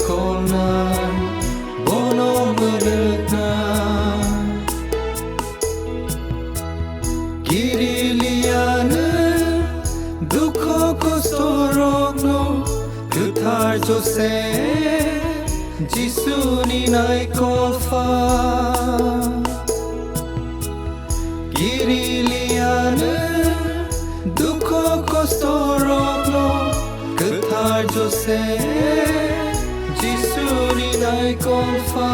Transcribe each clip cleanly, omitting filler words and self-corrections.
konan bono merena Kiriliana dukho kosto rokno Kuthar jose Jisu ni nai kolfa Kiriliana dukho kosto rokno Kuthar jose Jisu ni nai kolfa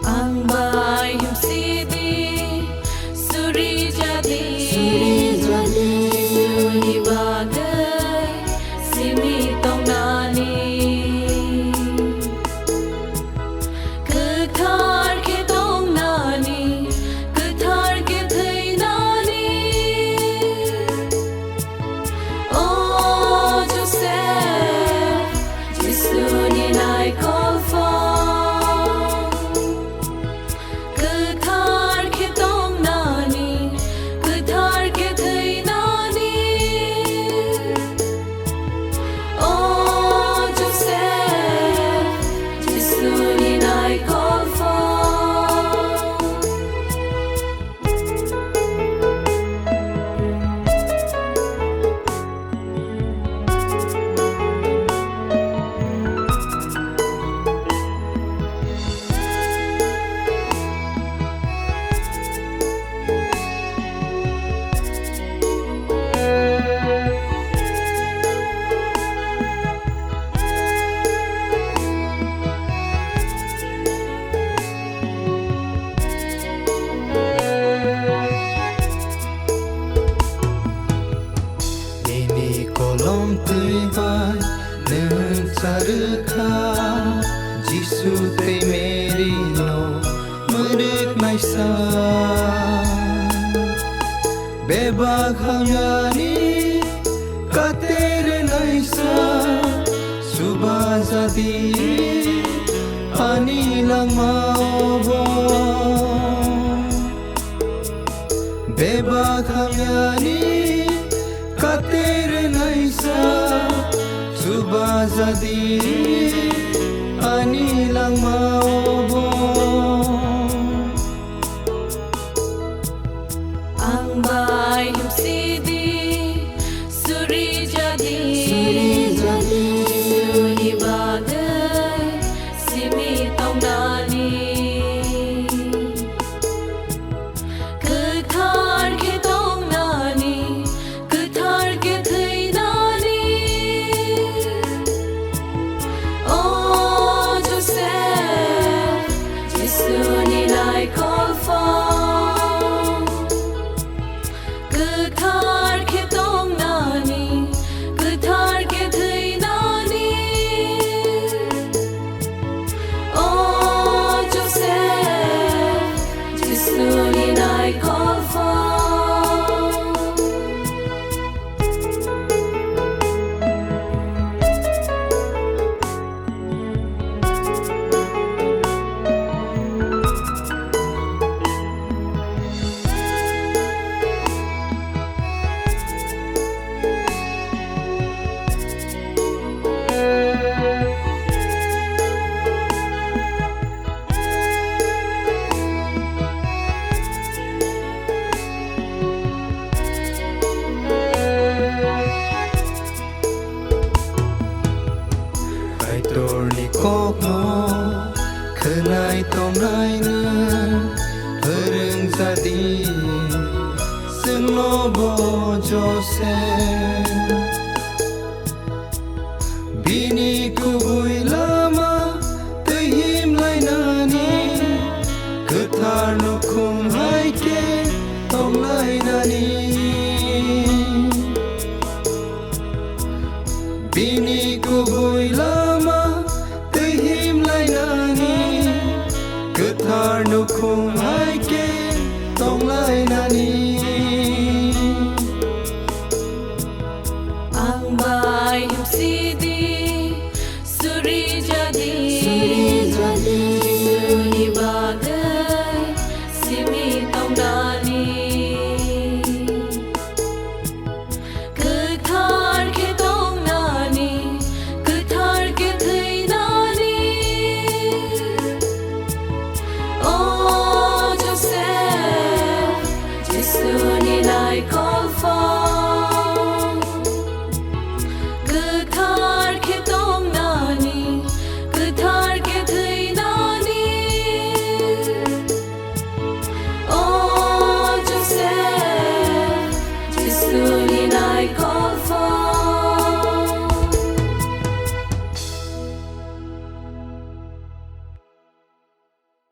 Ang bayim sidi suri jadi Suni bagai simi tong nani Kuthar ke tong nani Kuthar ke thai nani Oh Joseph Jisu ni nai kolfa Kuthar ke tong nani Kuthar ke thai nani Oh Joseph Jisu ni nai kolfa Nini kolom tuibai nun charukha Jisu te meri no muruk naisa Bebag hangani katere naisa Subazadi ani lang maobo Bebag hangani katere naisa Subazadi ani lang maobo Ang bayim sidi suri jadi Suni bagai simi tong nani Kuthar ke tong nani Kuthar ke thai nani Oh Joseph Jisu ni nai kolfa Kuthar ke tong nani Kuthar ke thai nani Oh Joseph Jisu ni nai kolfa Tor ni kokno kenai tong nai na pereng jadi sengno bo Joseph bini ku bui lama tehim lai nani Kuthar no kum hai ke tong lai nani bini ku bui lama tehim lai nani Kuthar no kum hai ke tong lai nani Ang bayim sidi